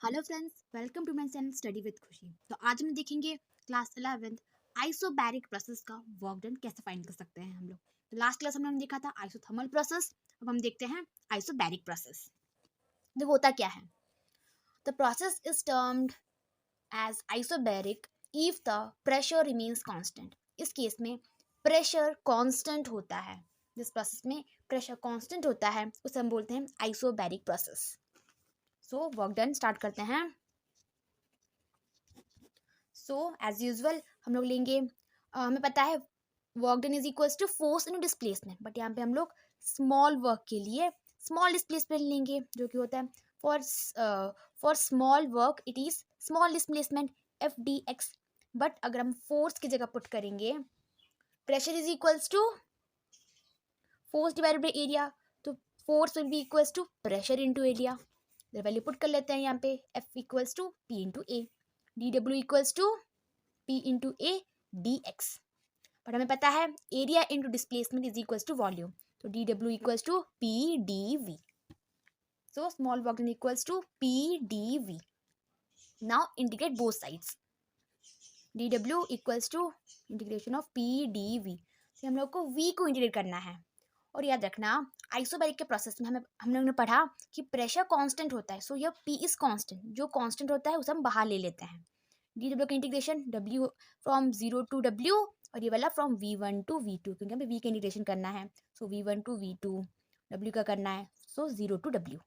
Hello friends, welcome to my channel study with Khushi. तो आज हम देखेंगे क्लास 11th आइसोबैरिक प्रोसेस का वर्क डन कैसे फाइंड कर सकते हैं हम लोग। तो लास्ट क्लास हमने देखा था आइसोथर्मल प्रोसेस, अब हम देखते हैं आइसोबैरिक प्रोसेस। तो होता क्या है, the process is termed as isobaric if the pressure remains constant. इस केस में प्रेशर कांस्टेंट होता है, जिस प्रोसेस में प्रेशर कांस्टेंट होता है उसे हम बोलते हैं आइसोबैरिक प्रोसेस। सो वर्क डन स्टार्ट करते हैं। सो एज यूजल हम लोग लेंगे, हमें पता है work done is equals to force into displacement, but यहाँ पे हम लोग स्मॉल वर्क के लिए स्मॉल डिस्प्लेसमेंट लेंगे, जो कि होता है for small work it is small displacement F D X. But अगर हम फोर्स की जगह पुट करेंगे pressure is equals to force divided by area, तो force will be equals to pressure into area. Value put कर लेते हैं यहाँ पे, F equals to P into A, D W equals to P into A D X. But हमें पता है area into displacement is equals to volume, तो D W equals to P D V. So small work done equals to P D V. Now integrate both sides, D W equals to integration of P D V. तो हम लोग को we को integrate करना है। और याद रखना आइसोबैरिक के प्रोसेस में हम लोग ने पढ़ा कि प्रेशर कांस्टेंट होता है, सो यह पी इज कांस्टेंट, जो कांस्टेंट होता है उसे हम बाहर ले लेते हैं। डी डब्ल्यू का integration W from 0 to W, और ये वाला फ्रॉम V1 टू V2, क्योंकि हमें V का इंटीग्रेशन करना है। सो V1 टू V2, W का करना है, सो 0 टू W।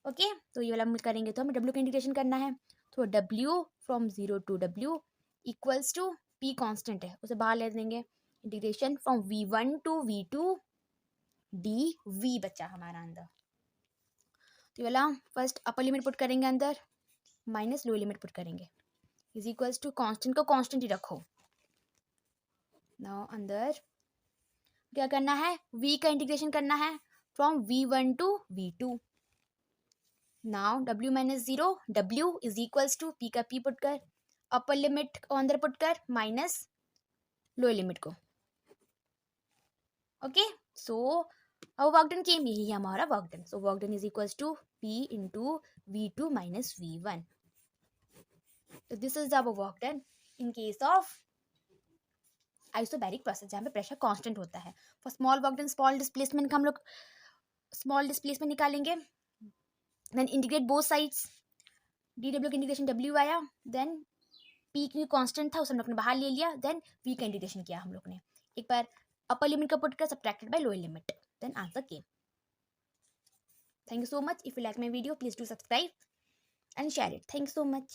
ओके, तो ये वाला हम करेंगे तो हमें W का इंटीग्रेशन करना है, तो W from 0 to W equals to P constant है, उसे बाहर ले देंगे, integration from V1 to V2 dV बचा हमारा अंदर। तो ये वाला फर्स्ट अपर लिमिट पुट करेंगे अंदर, माइनस लोअर लिमिट पुट करेंगे, इज इक्वल्स टू कांस्टेंट को कांस्टेंट ही रखो। नाउ अंदर क्या करना है, v का इंटीग्रेशन करना है from V1 to V2। Now w minus 0, w is equals to p का p पुट कर, अपर लिमिट को अंदर पुट कर, माइनस लोअर लिमिट को। ओके, सो अब वर्क डन केम, यही हमारा work done. So work done is equals to p into V2 minus V1। तो this is our work done in case of isobaric process, जहाँ पे pressure constant होता है। For small work done, small displacement का हम लोग small displacement निकालेंगे, then integrate both sides, D W का इंटीग्रेशन डब्ल्यू आया, देन पी की कांस्टेंट था उसे हम लोग ने बाहर ले लिया, देन वी का इंटीग्रेशन किया हम लोग ने, एक बार अपर लिमिट का पुट कर subtracted by lower limit, then answer came. Thank you so much. If you like my video, please do subscribe and share it. Thank you so much.